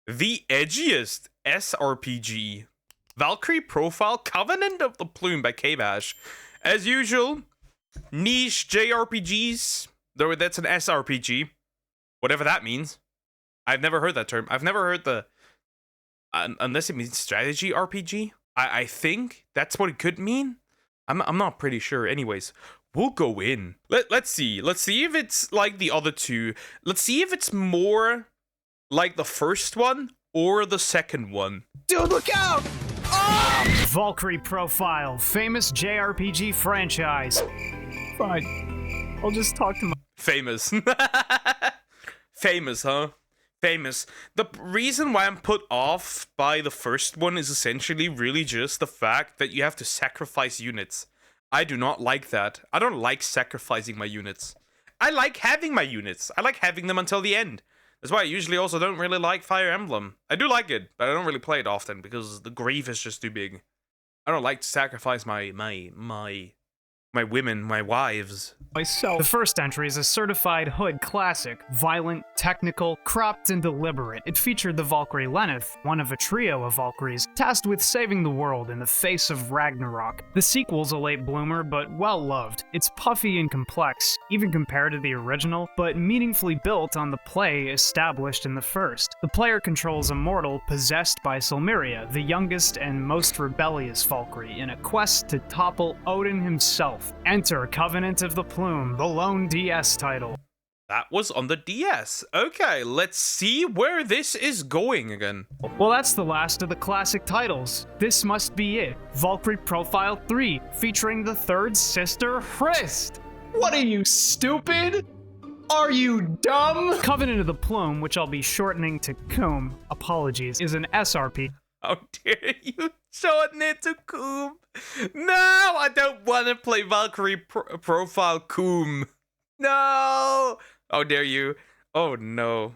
The edgiest SRPG. Valkyrie Profile Covenant of the Plume by KBash. As usual, niche JRPGs, though that's an SRPG. Whatever that means. I've never heard that term. I've never heard the... unless it means strategy RPG? I think that's what it could mean. I'm not pretty sure. Anyways, we'll go in. Let's see. Let's see if it's like the other two. Let's see if it's more like the first one or the second one. Dude, look out! Oh! Valkyrie Profile, famous JRPG franchise. Fine. I'll just talk to my... Famous. Famous, huh? Famous. The reason why I'm put off by the first one is essentially really just the fact that you have to sacrifice units. I do not like that. I don't like sacrificing my units. I like having my units. I like having them until the end. That's why I usually also don't really like Fire Emblem. I do like it, but I don't really play it often because the grief is just too big. I don't like to sacrifice my women, my wives. Myself. The first entry is a certified hood classic, violent, technical, cropped, and deliberate. It featured the Valkyrie Lenneth, one of a trio of Valkyries, tasked with saving the world in the face of Ragnarok. The sequel's a late bloomer, but well-loved. It's puffy and complex, even compared to the original, but meaningfully built on the play established in the first. The player controls a mortal possessed by Silmeria, the youngest and most rebellious Valkyrie, in a quest to topple Odin himself. Enter Covenant of the Plume, the lone DS title. That was on the DS. Okay, let's see where this is going again. Well, that's the last of the classic titles. This must be it. Valkyrie Profile 3, featuring the third sister, Hrist. What are you, stupid? Are you dumb? Covenant of the Plume, which I'll be shortening to Coom, apologies, is an SRP. How dare you shorten it to Coom? No, I don't want to play Valkyrie Profile Coom. No! How dare you? Oh no.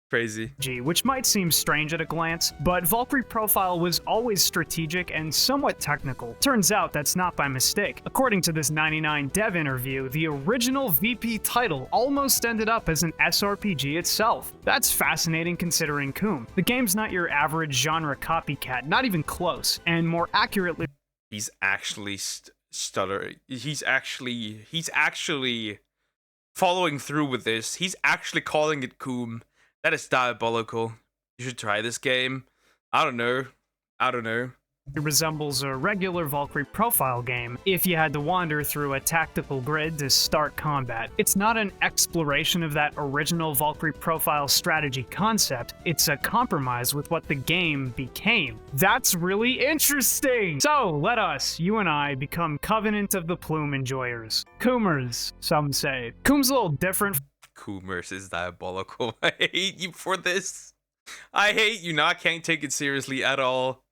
Crazy. Which might seem strange at a glance, but Valkyrie Profile was always strategic and somewhat technical. Turns out that's not by mistake. According to this 99 dev interview, the original VP title almost ended up as an SRPG itself. That's fascinating considering Coom. The game's not your average genre copycat, not even close, and more accurately... He's actually stuttering. He's actually following through with this. He's actually calling it Coom. That is diabolical. You should try this game. I don't know. It resembles a regular Valkyrie Profile game if you had to wander through a tactical grid to start combat. It's not an exploration of that original Valkyrie Profile strategy concept, it's a compromise with what the game became. That's really interesting! So, let us, you and I, become Covenant of the Plume enjoyers. Coomers, some say. Coom's a little different. Coomers is diabolical. I hate you for this. I hate you. Now I can't take it seriously at all.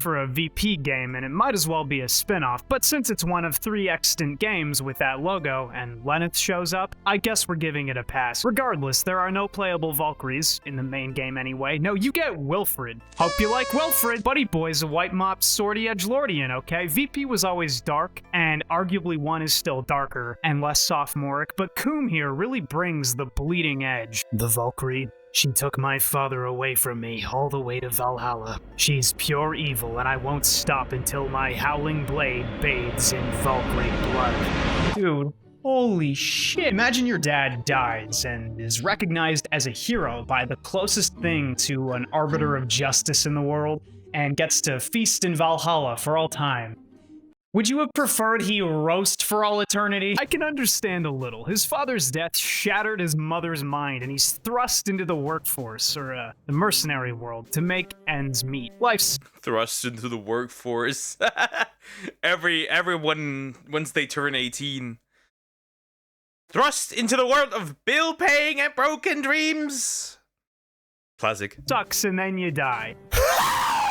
For a VP game, and it might as well be a spin-off, but since it's one of 3 extant games with that logo, and Lenneth shows up, I guess we're giving it a pass. Regardless, there are no playable Valkyries, in the main game anyway. No, you get Wilfred. Hope you like Wilfred! Buddy Boy's a white mop swordy edgelordian, okay? VP was always dark, and arguably 1 is still darker, and less sophomoric, but Coom here really brings the bleeding edge. The Valkyrie. She took my father away from me, all the way to Valhalla. She's pure evil, and I won't stop until my howling blade bathes in Valkyrie blood. Dude, holy shit. Imagine your dad dies and is recognized as a hero by the closest thing to an arbiter of justice in the world, and gets to feast in Valhalla for all time. Would you have preferred he roast for all eternity? I can understand a little. His father's death shattered his mother's mind, and he's thrust into the workforce, or the mercenary world, to make ends meet. Life's thrust into the workforce. Everyone, once they turn 18, thrust into the world of bill paying and broken dreams. Classic. Sucks, and then you die.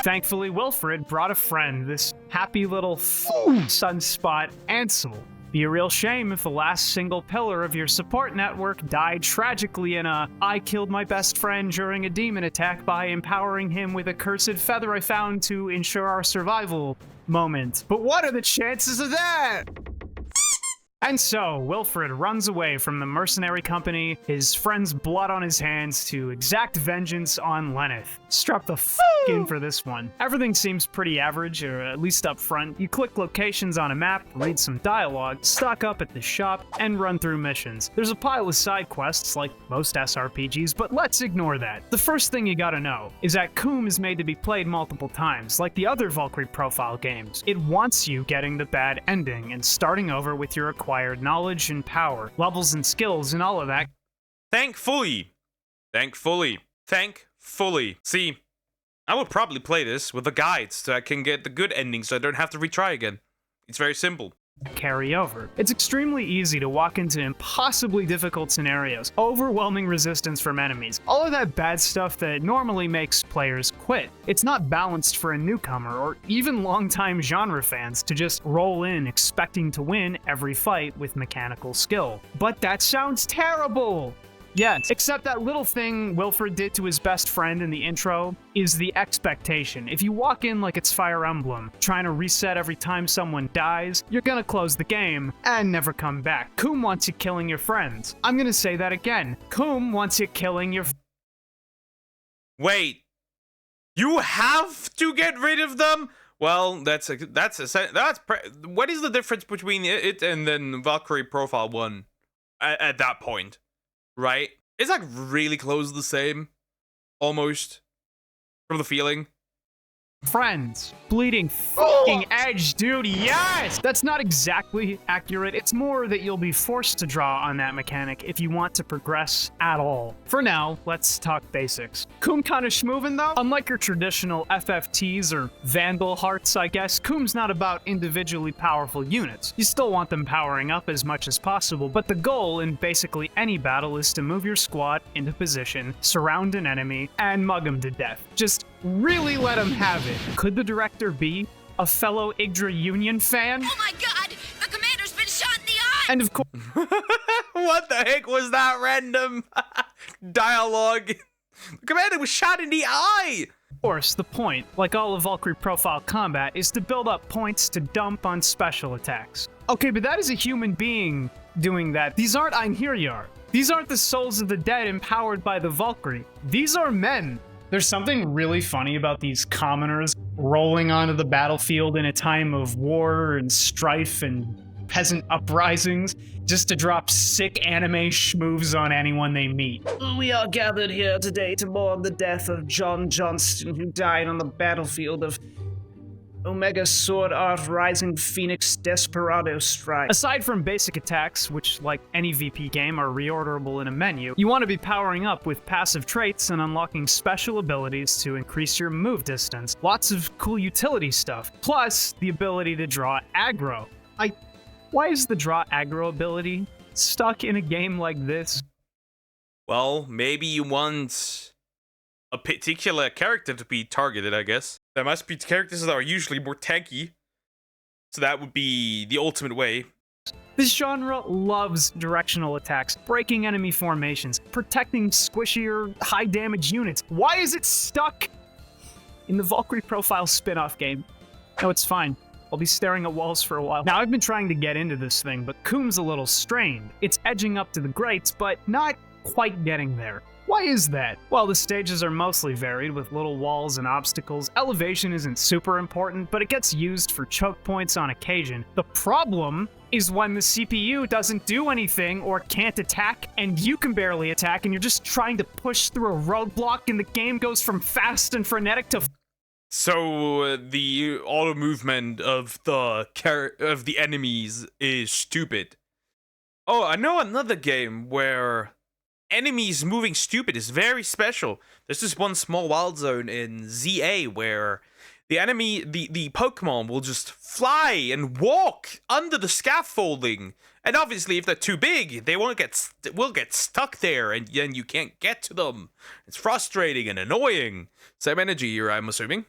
Thankfully, Wilfred brought a friend, this happy little sunspot Ansel. Be a real shame if the last single pillar of your support network died tragically in a I killed my best friend during a demon attack by empowering him with a cursed feather I found to ensure our survival moment. But what are the chances of that? And so, Wilfred runs away from the mercenary company, his friend's blood on his hands, to exact vengeance on Lenneth. Strap the f*** in for this one. Everything seems pretty average, or at least up front. You click locations on a map, read some dialogue, stock up at the shop, and run through missions. There's a pile of side quests, like most SRPGs, but let's ignore that. The first thing you gotta know is that Coom is made to be played multiple times, like the other Valkyrie profile games. It wants you getting the bad ending and starting over with your acquired knowledge and power, levels and skills, and all of that. Thankfully. See, I would probably play this with a guide so I can get the good ending so I don't have to retry again. It's very simple. Carry over. It's extremely easy to walk into impossibly difficult scenarios, overwhelming resistance from enemies, all of that bad stuff that normally makes players quit. It's not balanced for a newcomer or even longtime genre fans to just roll in expecting to win every fight with mechanical skill. But that sounds terrible! Yes, except that little thing Wilfred did to his best friend in the intro is the expectation. If you walk in like it's Fire Emblem, trying to reset every time someone dies, you're gonna close the game and never come back. Coom wants you killing your friends. I'm gonna say that again. Coom wants you killing your Wait, you have to get rid of them? Well, what is the difference between it and then Valkyrie Profile 1 at that point? Right? It's like really close to the same. Almost. From the feeling. friends. Bleeding fucking edge, dude, yes! That's not exactly accurate. It's more that you'll be forced to draw on that mechanic if you want to progress at all. For now, let's talk basics. Coom kinda schmoovin' though? Unlike your traditional FFTs or Vandal Hearts, I guess, Coom's not about individually powerful units. You still want them powering up as much as possible, but the goal in basically any battle is to move your squad into position, surround an enemy, and mug them to death. Just really let them have it. Could the director be a fellow Yggdra Union fan? Oh my god! The commander's been shot in the eye! And of course, What the heck was that random dialogue? The commander was shot in the eye! Of course, the point, like all of Valkyrie profile combat, is to build up points to dump on special attacks. Okay, but that is a human being doing that. These aren't Einherjar. These aren't the souls of the dead empowered by the Valkyrie. These are men. There's something really funny about these commoners rolling onto the battlefield in a time of war and strife and peasant uprisings just to drop sick anime schmoves on anyone they meet. We are gathered here today to mourn the death of John Johnston, who died on the battlefield of Omega Sword Art Rising Phoenix Desperado Strike. Aside from basic attacks, which like any VP game are reorderable in a menu, you want to be powering up with passive traits and unlocking special abilities to increase your move distance. Lots of cool utility stuff, plus the ability to draw aggro. Why is the draw aggro ability stuck in a game like this? Well, maybe you want a particular character to be targeted, I guess. There must be characters that are usually more tanky. So that would be the ultimate way. This genre loves directional attacks, breaking enemy formations, protecting squishier, high-damage units. Why is it stuck in the Valkyrie Profile spin-off game? No, it's fine. I'll be staring at walls for a while. Now, I've been trying to get into this thing, but Coom's a little strained. It's edging up to the greats, but not quite getting there. Why is that? Well, the stages are mostly varied with little walls and obstacles. Elevation isn't super important, but it gets used for choke points on occasion. The problem is when the CPU doesn't do anything or can't attack, and you can barely attack, and you're just trying to push through a roadblock, and the game goes from fast and frenetic to So the auto movement of the enemies is stupid. Oh, I know another game where enemies moving stupid is very special. There's this one small wild zone in ZA where the enemy, the Pokemon will just fly and walk under the scaffolding. And obviously, if they're too big, they will get stuck there, and then you can't get to them. It's frustrating and annoying. Same energy here, I'm assuming.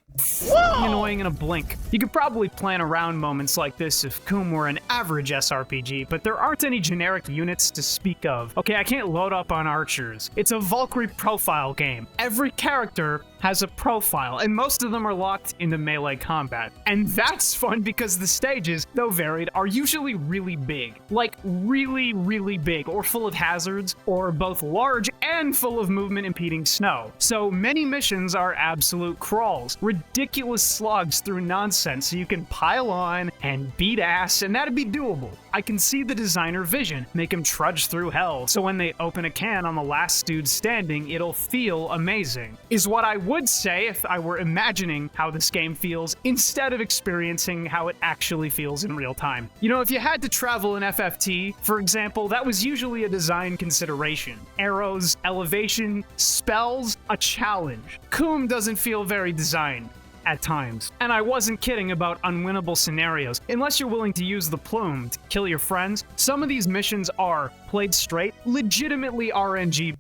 annoying in a blink. You could probably plan around moments like this if Coom were an average SRPG, but there aren't any generic units to speak of. Okay, I can't load up on archers. It's a Valkyrie profile game. Every character has a profile, and most of them are locked into melee combat. And that's fun because the stages, though varied, are usually really big. Like like really, really big or full of hazards, or both large and full of movement impeding snow. So many missions are absolute crawls, ridiculous slogs through nonsense so you can pile on and beat ass, and that'd be doable. I can see the designer vision, make him trudge through hell, so when they open a can on the last dude standing, it'll feel amazing. Is what I would say if I were imagining how this game feels instead of experiencing how it actually feels in real time. You know, if you had to travel in FFT, for example, that was usually a design consideration. Arrows, elevation, spells, a challenge. Coom doesn't feel very designed at times. And I wasn't kidding about unwinnable scenarios. Unless you're willing to use the plume to kill your friends, some of these missions are, played straight, legitimately RNG.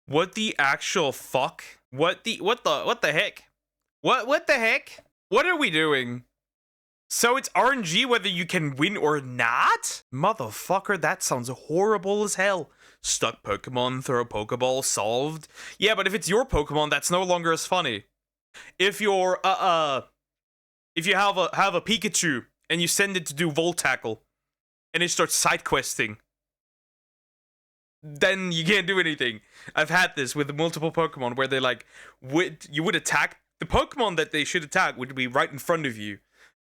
What the actual fuck? What the heck? What the heck? What are we doing? So it's RNG whether you can win or not? Motherfucker, that sounds horrible as hell. Stuck Pokemon, throw a Pokeball, solved. Yeah, but if it's your Pokemon, that's no longer as funny. If you're, if you have a Pikachu and you send it to do Volt Tackle and it starts side questing, then you can't do anything. I've had this with multiple Pokemon where they like, you would attack, the Pokemon that they should attack would be right in front of you,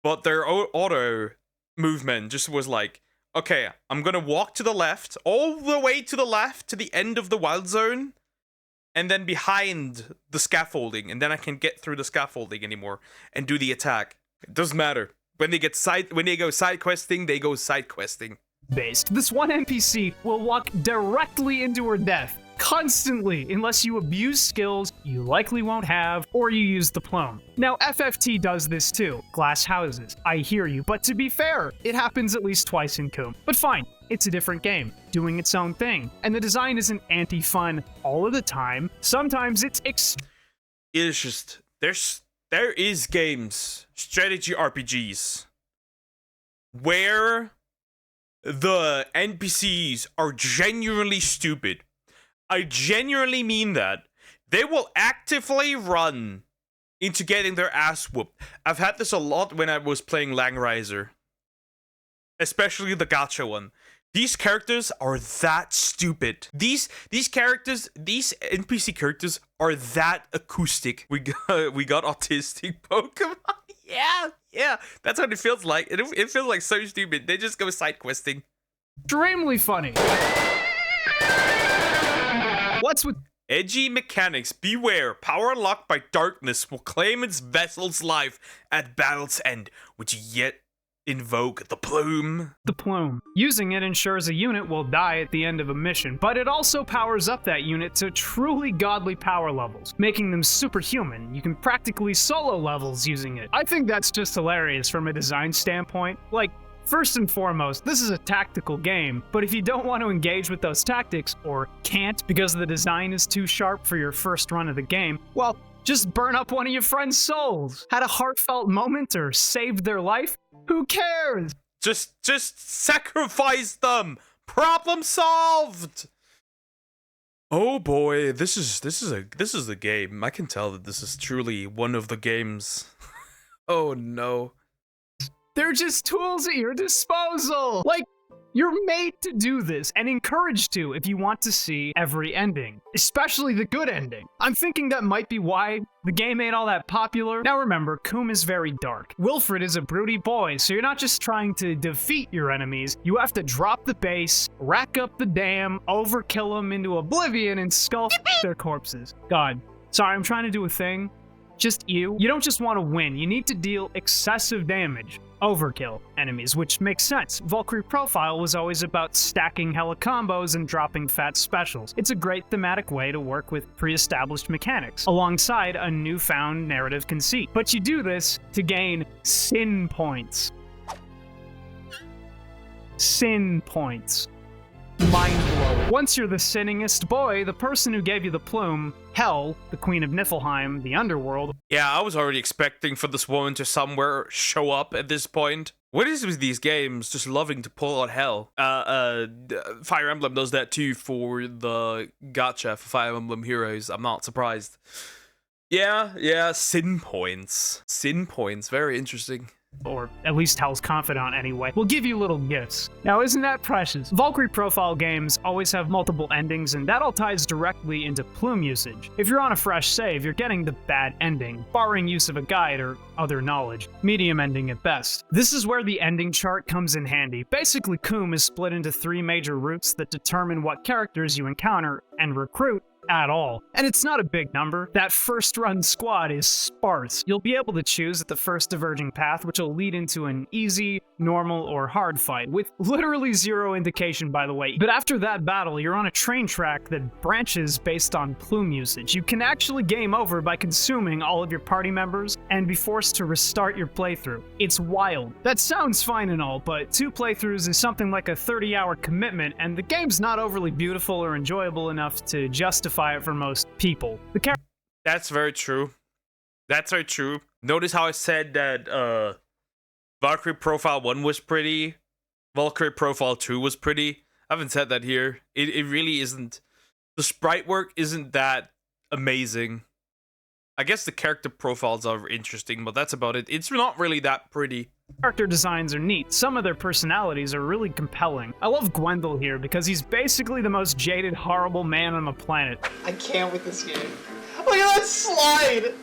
but their auto movement just was like, okay, I'm gonna walk to the left, all the way to the left to the end of the wild zone, and then behind the scaffolding, and then I can get through the scaffolding anymore and do the attack. It doesn't matter. When they go side questing, they go side questing. Based. This one NPC will walk directly into her death, constantly, unless you abuse skills you likely won't have, or you use the plume. Now, FFT does this too. Glass houses. I hear you, but to be fair, it happens at least twice in Coom. But fine, it's a different game, doing its own thing. And the design isn't anti-fun all of the time. Sometimes it's It's just, there is games, strategy RPGs, where the NPCs are genuinely stupid. I genuinely mean that. They will actively run into getting their ass whooped. I've had this a lot when I was playing Langriser. Especially the gacha one. These characters are that stupid. These NPC characters are that acoustic. We got autistic Pokemon. Yeah. That's what it feels like. It feels like so stupid. They just go side questing. extremely funny. What's with edgy mechanics? Beware, power unlocked by darkness will claim its vessel's life at battle's end, which yet invoke the plume. the plume? Using it ensures a unit will die at the end of a mission, but it also powers up that unit to truly godly power levels, making them superhuman. You can practically solo levels using it. I think that's just hilarious from a design standpoint. Like, first and foremost, this is a tactical game, but if you don't want to engage with those tactics, or can't because the design is too sharp for your first run of the game, well, just burn up one of your friend's souls. Had a heartfelt moment or saved their life? Who cares? Just sacrifice them. Problem solved. Oh boy, this is a game. I can tell that this is truly one of the games. Oh no. They're just tools at your disposal. Like, you're made to do this and encouraged to if you want to see every ending, especially the good ending. I'm thinking that might be why the game ain't all that popular. Now remember, Coom is very dark. Wilfred is a broody boy, so you're not just trying to defeat your enemies, you have to drop the base, rack up the dam, overkill them into oblivion, and skull their corpses. God, sorry, I'm trying to do a thing. Just you. You don't just want to win, you need to deal excessive damage. Overkill enemies, which makes sense. Valkyrie Profile was always about stacking hella combos and dropping fat specials. It's a great thematic way to work with pre-established mechanics, alongside a newfound narrative conceit. But you do this to gain sin points. Sin points. Mind-blowing. Once you're the sinningest boy, the person who gave you the plume, Hell, the Queen of Niflheim, the underworld. Yeah, I was already expecting for this woman to somewhere show up at this point. What is with these games just loving to pull out Hell? Fire Emblem does that too for the gacha for Fire Emblem Heroes. I'm not surprised. Yeah, sin points. Sin points, very interesting. or at least Hell's confidant anyway, will give you little gifts. Now, isn't that precious? Valkyrie profile games always have multiple endings, and that all ties directly into plume usage. If you're on a fresh save, you're getting the bad ending, barring use of a guide or other knowledge. Medium ending at best. This is where the ending chart comes in handy. Basically, Coom is split into 3 major routes that determine what characters you encounter and recruit at all. And it's not a big number. That first run squad is sparse. You'll be able to choose at the first diverging path, which will lead into an easy, normal, or hard fight, with literally 0 indication, by the way. But after that battle, you're on a train track that branches based on plume usage. You can actually game over by consuming all of your party members and be forced to restart your playthrough. It's wild. That sounds fine and all, but 2 playthroughs is something like a 30-hour commitment, and the game's not overly beautiful or enjoyable enough to justify it for most people. That's very true. That's very true. Notice how I said that Valkyrie Profile 1 was pretty, Valkyrie Profile 2 was pretty. I haven't said that here. It really isn't. The sprite work isn't that amazing. I guess the character profiles are interesting, but that's about it. It's not really that pretty. Character designs are neat. Some of their personalities are really compelling. I love Gwendol here because he's basically the most jaded, horrible man on the planet. I can't with this game. Look at that slide!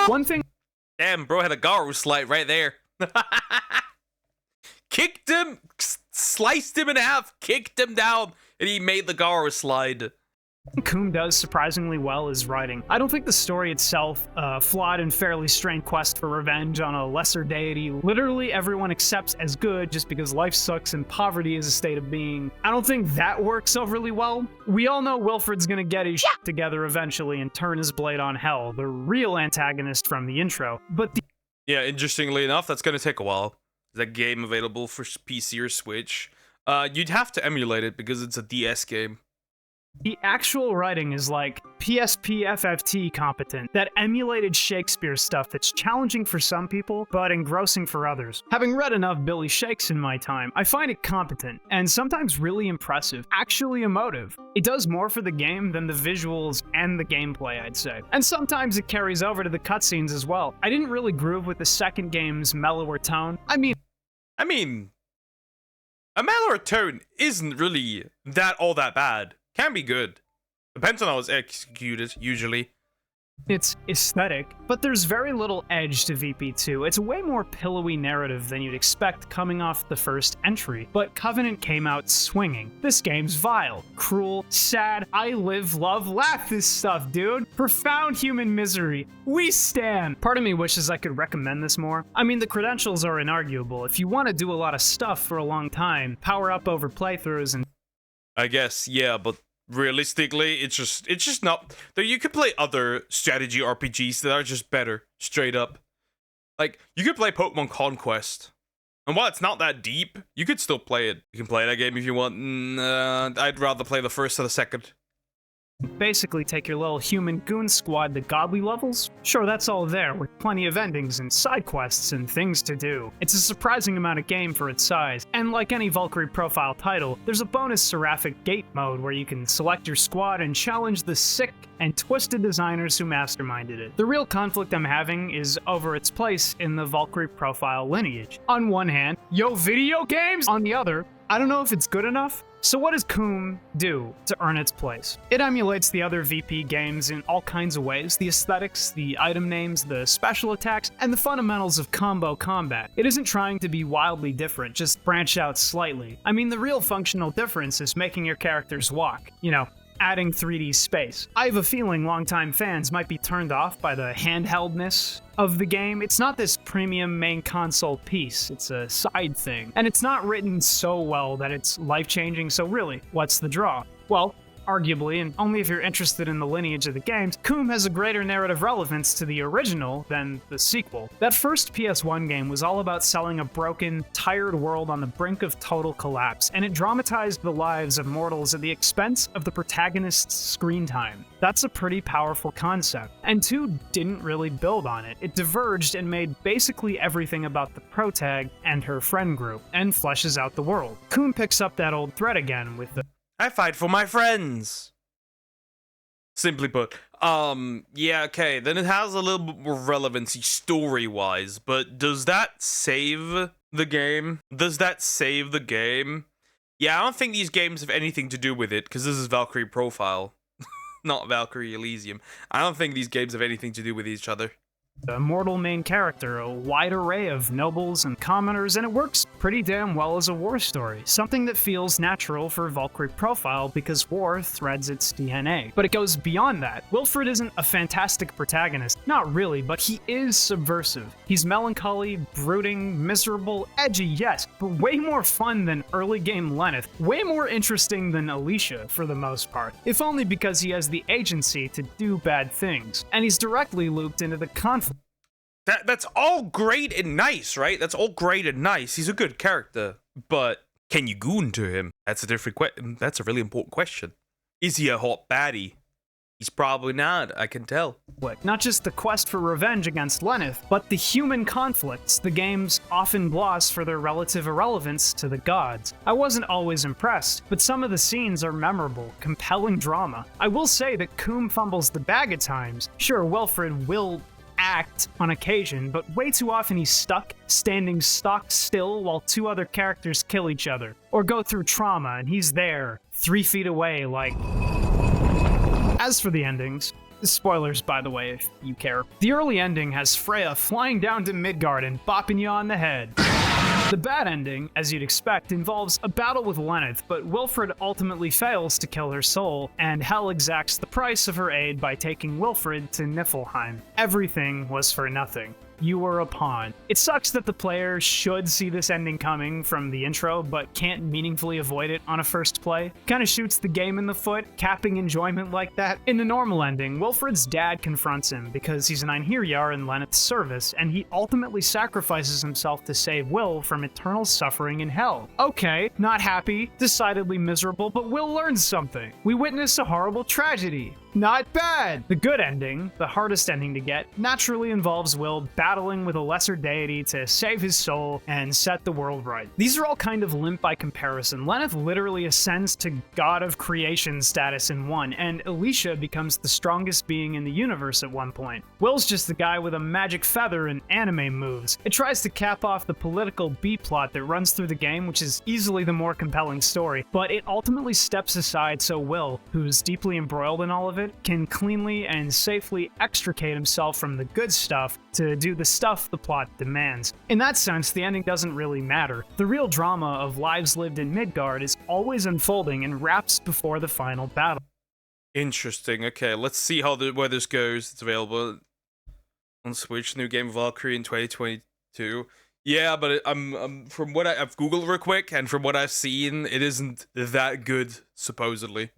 One thing. Damn, bro had a Garu slide right there. Kicked him, sliced him in half, kicked him down, and he made the Garu slide. Coom does surprisingly well is writing. I don't think the story itself, flawed and fairly strained quest for revenge on a lesser deity literally everyone accepts as good just because life sucks and poverty is a state of being. I don't think that works overly well. We all know Wilfred's gonna get his shit together eventually and turn his blade on Hell, the real antagonist from the intro. But yeah, interestingly enough, that's gonna take a while. Is that game available for PC or Switch? You'd have to emulate it because it's a DS game. the actual writing is like PSP FFT competent, that emulated Shakespeare stuff that's challenging for some people, but engrossing for others. Having read enough Billy Shakes in my time, I find it competent, and sometimes really impressive, actually emotive. It does more for the game than the visuals and the gameplay, I'd say. And sometimes it carries over to the cutscenes as well. I didn't really groove with the second game's mellower tone. I mean, a mellower tone isn't really all that bad. Can be good. Depends on how it's executed, usually. it's aesthetic, but there's very little edge to VP2. It's a way more pillowy narrative than you'd expect coming off the first entry, but Covenant came out swinging. This game's vile, cruel, sad, I live, love, laugh this stuff, dude. Profound human misery. We stand. Part of me wishes I could recommend this more. I mean, the credentials are inarguable. If you want to do a lot of stuff for a long time, power up over playthroughs and I guess, yeah, but realistically, it's just not. Though you could play other strategy RPGs that are just better, straight up. Like, you could play Pokemon Conquest, and while it's not that deep, you could still play it. You can play that game if you want. I'd rather play the first or the second. basically take your little human goon squad to godly levels. Sure, that's all there, with plenty of endings and side quests and things to do. It's a surprising amount of game for its size, and like any Valkyrie profile title, there's a bonus Seraphic Gate mode where you can select your squad and challenge the sick and twisted designers who masterminded it. The real conflict I'm having is over its place in the Valkyrie profile lineage. On one hand, yo, video games! On the other, I don't know if it's good enough. So what does Coom do to earn its place? It emulates the other VP games in all kinds of ways: the aesthetics, the item names, the special attacks, and the fundamentals of combo combat. It isn't trying to be wildly different, just branch out slightly. I mean, the real functional difference is making your characters walk. You know, adding 3D space. I have a feeling longtime fans might be turned off by the handheldness of the game. It's not this premium main console piece, it's a side thing. And it's not written so well that it's life-changing, so really, what's the draw? Well, arguably, and only if you're interested in the lineage of the games, Coom has a greater narrative relevance to the original than the sequel. That first PS1 game was all about selling a broken, tired world on the brink of total collapse, and it dramatized the lives of mortals at the expense of the protagonist's screen time. That's a pretty powerful concept, and 2 didn't really build on it. It diverged and made basically everything about the protag and her friend group, and fleshes out the world. Coom picks up that old thread again with the I fight for my friends. Simply put, Yeah, okay, then it has a little bit more relevancy story-wise, but does that save the game? Does that save the game? Yeah, I don't think these games have anything to do with it, because this is Valkyrie Profile, not Valkyrie Elysium. I don't think these games have anything to do with each other. A mortal main character, a wide array of nobles and commoners, and it works pretty damn well as a war story. Something that feels natural for Valkyrie Profile because war threads its DNA. But it goes beyond that. Wilfred isn't a fantastic protagonist. Not really, but he is subversive. He's melancholy, brooding, miserable, edgy, yes, but way more fun than early game Lenneth. Way more interesting than Alicia, for the most part. If only because he has the agency to do bad things. And he's directly looped into the conflict. That's all great and nice, right? That's all great and nice. He's a good character, but can you goon to him? That's a different that's a really important question. Is he a hot baddie? He's probably not, I can tell. Not just the quest for revenge against Lenneth, but the human conflicts the games often gloss for their relative irrelevance to the gods. I wasn't always impressed, but some of the scenes are memorable, compelling drama. I will say that Coom fumbles the bag at times. Sure, Wilfred will act on occasion, but way too often he's stuck, standing stock still while two other characters kill each other, or go through trauma and he's there, 3 feet away, like... As for the endings, spoilers by the way if you care, the early ending has Freya flying down to Midgard and bopping you on the head. The bad ending, as you'd expect, involves a battle with Lenneth, but Wilfred ultimately fails to kill her soul, and Hel exacts the price of her aid by taking Wilfred to Niflheim. Everything was for nothing. You were a pawn. It sucks that the player should see this ending coming from the intro, but can't meaningfully avoid it on a first play. Kinda shoots the game in the foot, capping enjoyment like that. In the normal ending, Wilfred's dad confronts him because he's an Einherjar in Lenneth's service, and he ultimately sacrifices himself to save Will from eternal suffering in hell. Okay, not happy, decidedly miserable, but Will learns something. We witness a horrible tragedy. Not bad! The good ending, the hardest ending to get, naturally involves Will battling with a lesser deity to save his soul and set the world right. These are all kind of limp by comparison. Lenneth literally ascends to God of Creation status in 1, and Alicia becomes the strongest being in the universe at one point. Will's just the guy with a magic feather and anime moves. It tries to cap off the political B-plot that runs through the game, which is easily the more compelling story, but it ultimately steps aside so Will, who's deeply embroiled in all of it, can cleanly and safely extricate himself from the good stuff to do the stuff the plot demands. In that sense, the ending doesn't really matter. The real drama of lives lived in Midgard is always unfolding and wraps before the final battle. Interesting. Okay, let's see where this goes. It's available on Switch. New game Valkyrie in 2022. Yeah, but I'm from what I've googled real quick, and from what I've seen, it isn't that good supposedly.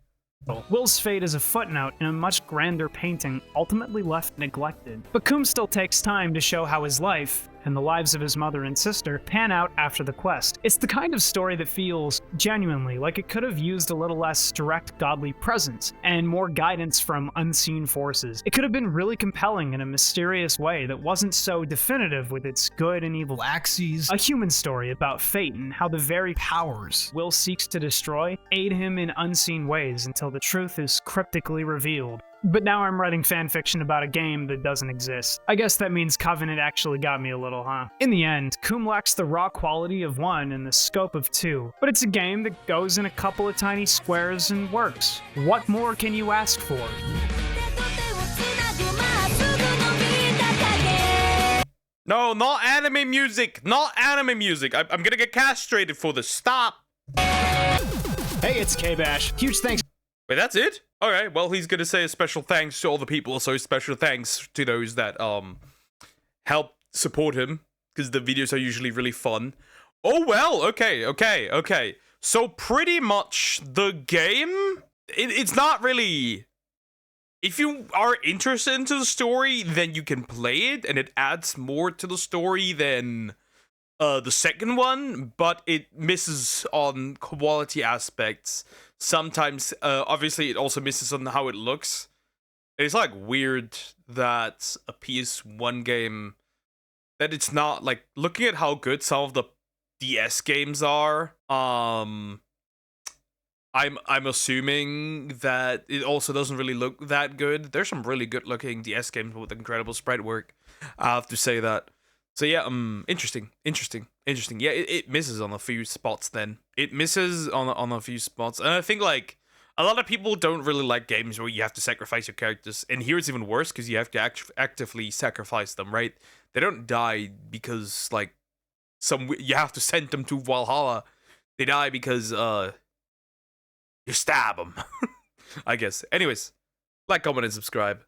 Will's fate is a footnote in a much grander painting, ultimately left neglected. But Coom still takes time to show how his life, and the lives of his mother and sister, pan out after the quest. It's the kind of story that feels, genuinely, like it could have used a little less direct godly presence, and more guidance from unseen forces. It could have been really compelling in a mysterious way that wasn't so definitive with its good and evil axes. A human story about fate and how the very powers Will seeks to destroy aid him in unseen ways until the truth is cryptically revealed. But now I'm writing fanfiction about a game that doesn't exist. I guess that means Covenant actually got me a little, huh? In the end, Coom lacks the raw quality of 1 and the scope of 2, but it's a game that goes in a couple of tiny squares and works. What more can you ask for? No, not anime music! Not anime music! I'm gonna get castrated for this. Stop! Hey, it's KBash. Huge thanks. Wait, that's it? Alright, well, he's gonna say a special thanks to all the people, so special thanks to those that, help support him, because the videos are usually really fun. Oh, well, okay. So, pretty much, the game, it's not really... If you are interested into the story, then you can play it, and it adds more to the story than the second one, but it misses on quality aspects. Sometimes, obviously, it also misses on how it looks. It's, like, weird that a PS1 game, that it's not, like, looking at how good some of the DS games are, I I'm assuming that it also doesn't really look that good. There's some really good looking DS games with incredible sprite work. I have to say that. So yeah, interesting. Yeah, it misses on a few spots. Then it misses on a few spots, and I think like a lot of people don't really like games where you have to sacrifice your characters. And here it's even worse because you have to actively sacrifice them. Right? They don't die because like you have to send them to Valhalla. They die because you stab them. I guess. Anyways, like, comment, and subscribe.